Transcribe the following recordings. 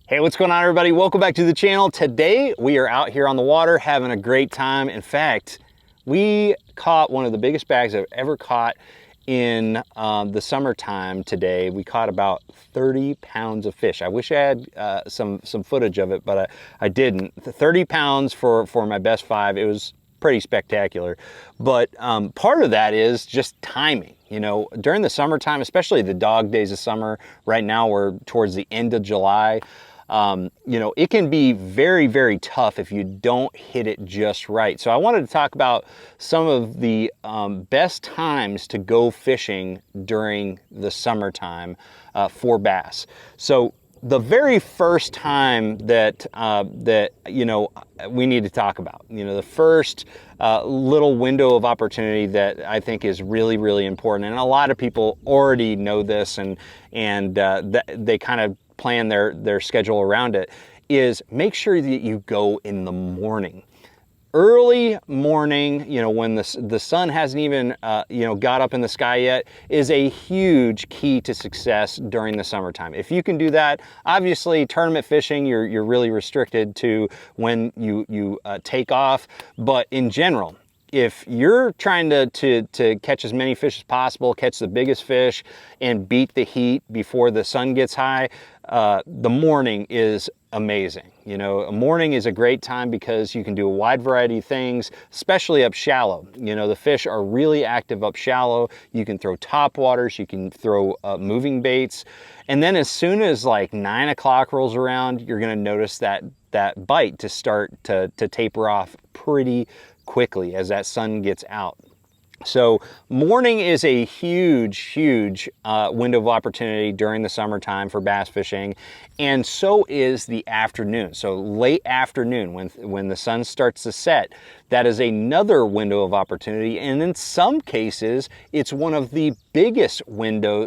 Hey, what's going on, everybody? Welcome back to the channel. Today we are out here on the water having a great time. In fact, we caught one of the biggest bags I've ever caught in the summertime today. We caught about 30 pounds of fish. I wish I had some footage of it, but I didn't. 30 pounds for my best five. It was pretty spectacular. But part of that is just timing. You know, during the summertime, especially the dog days of summer, right now we're towards the end of July. You know, it can be very, very tough if you don't hit it just right. So I wanted to talk about some of the best times to go fishing during the summertime for bass. So the very first time that you know, we need to talk about, you know, the first little window of opportunity that I think is really, really important, and a lot of people already know this, and they kind of plan their schedule around it, is make sure that you go in the morning. Early morning, you know, when the sun hasn't even you know, got up in the sky yet, is a huge key to success during the summertime. If you can do that, obviously tournament fishing, you're really restricted to when you take off, but in general, if you're trying to catch as many fish as possible, catch the biggest fish, and beat the heat before the sun gets high, the morning is amazing. You know, a morning is a great time because you can do a wide variety of things, especially up shallow. You know, the fish are really active up shallow. You can throw top waters, you can throw moving baits, and then as soon as like 9 o'clock rolls around, you're going to notice that bite to start to taper off pretty quickly as that sun gets out. So morning is a huge window of opportunity during the summertime for bass fishing, and so is the afternoon. So late afternoon, when the sun starts to set, that is another window of opportunity, and in some cases it's one of the biggest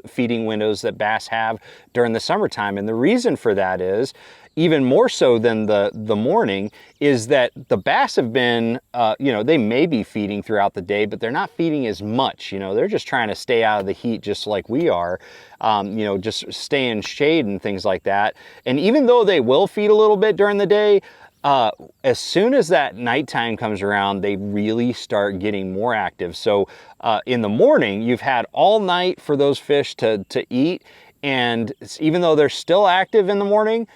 feeding windows that bass have during the summertime. And the reason for that is, even more so than the morning, is that the bass have been, you know, they may be feeding throughout the day, but they're not feeding as much. You know, they're just trying to stay out of the heat just like we are, you know, just stay in shade and things like that. And even though they will feed a little bit during the day, as soon as that nighttime comes around, they really start getting more active. So in the morning, you've had all night for those fish to eat, and even though they're still active in the morning,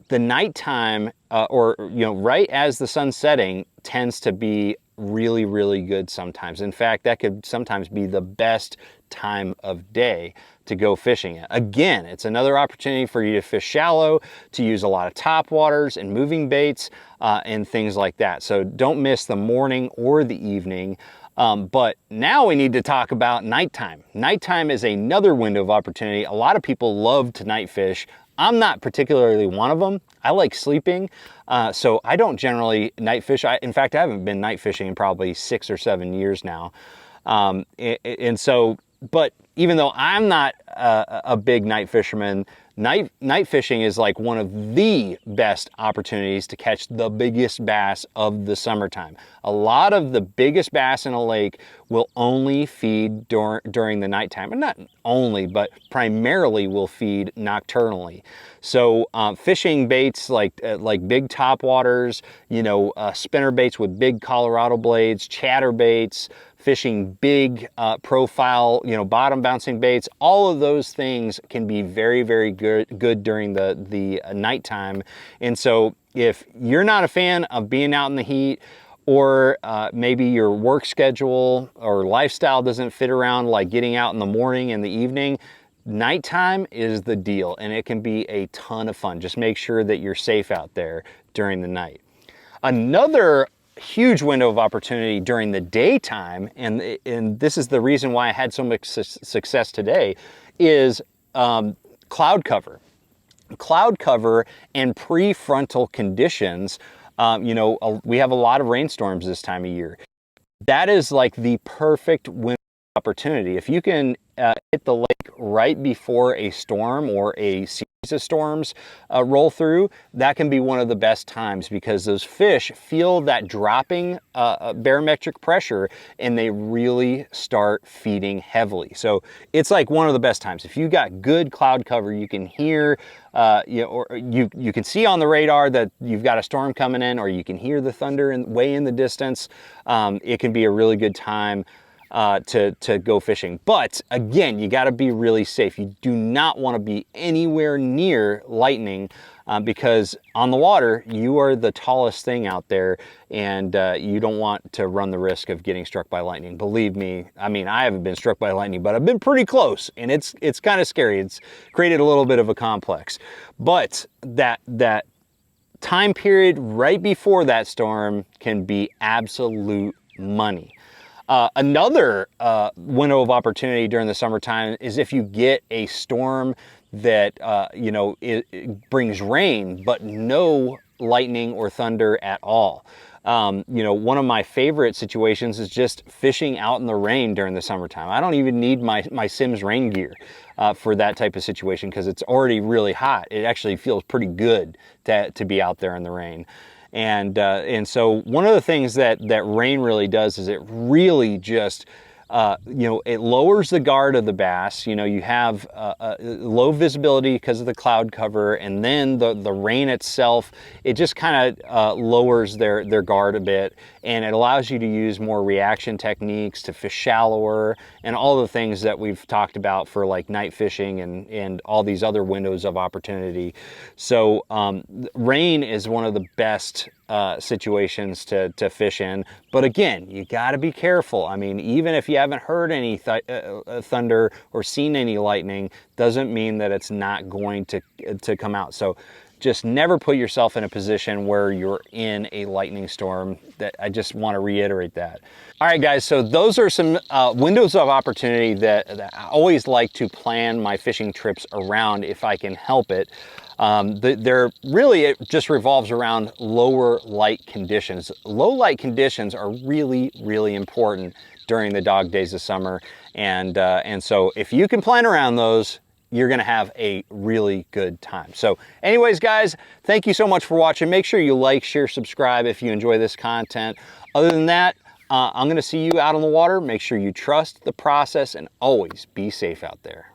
the nighttime, or, you know, right as the sun's setting, tends to be really good sometimes. In fact, that could sometimes be the best time of day to go fishing. Again, it's another opportunity for you to fish shallow, to use a lot of top waters and moving baits and things like that. So don't miss the morning or the evening. But now we need to talk about nighttime. Nighttime is another window of opportunity. A lot of people love to night fish. I'm not particularly one of them. I like sleeping, so I don't generally night fish. In fact, I haven't been night fishing in probably 6 or 7 years now. And so, but even though I'm not a big night fisherman, night fishing is like one of the best opportunities to catch the biggest bass of the summertime. A lot of the biggest bass in a lake will only feed during the nighttime, and not only, but primarily will feed nocturnally. So fishing baits like big top waters, you know, spinner baits with big Colorado blades, chatter baits, fishing big profile, you know, bottom bouncing baits, all of those things can be very good during the nighttime. And so if you're not a fan of being out in the heat, or maybe your work schedule or lifestyle doesn't fit around like getting out in the morning and the evening, nighttime is the deal, and it can be a ton of fun. Just make sure that you're safe out there during the night. Another huge window of opportunity during the daytime, and this is the reason why I had so much success today, is cloud cover. Cloud cover and prefrontal conditions. You know, we have a lot of rainstorms this time of year. That is like the perfect window opportunity. If you can hit the lake right before a storm or a series of storms roll through, that can be one of the best times, because those fish feel that dropping barometric pressure and they really start feeding heavily. So it's like one of the best times. If you got good cloud cover, you can hear you can see on the radar that you've got a storm coming in, or you can hear the thunder way in the distance. It can be a really good time to go fishing. But again, you got to be really safe. You do not want to be anywhere near lightning, because on the water, you are the tallest thing out there, and you don't want to run the risk of getting struck by lightning. Believe me, I mean, I haven't been struck by lightning, but I've been pretty close, and it's kind of scary. It's created a little bit of a complex. But that time period right before that storm can be absolute money. Another window of opportunity during the summertime is if you get a storm that you know, it brings rain but no lightning or thunder at all. You know, one of my favorite situations is just fishing out in the rain during the summertime. I don't even need my Simms rain gear for that type of situation, because it's already really hot. It actually feels pretty good to be out there in the rain. And so one of the things that rain really does is it really just, you know, it lowers the guard of the bass. You know, you have low visibility because of the cloud cover, and then the rain itself, it just kind of lowers their guard a bit, and it allows you to use more reaction techniques to fish shallower, and all the things that we've talked about for like night fishing and all these other windows of opportunity. So rain is one of the best situations to fish in. But again, you got to be careful. I mean, even if you haven't heard any thunder or seen any lightning, doesn't mean that it's not going to come out. So just never put yourself in a position where you're in a lightning storm. That I just want to reiterate that. All right, guys, so those are some windows of opportunity that I always like to plan my fishing trips around if I can help it. It just revolves around lower light conditions. Low light conditions are really, really important during the dog days of summer. And so if you can plan around those, you're gonna have a really good time. So anyways, guys, thank you so much for watching. Make sure you like, share, subscribe if you enjoy this content. Other than that, I'm gonna see you out on the water. Make sure you trust the process and always be safe out there.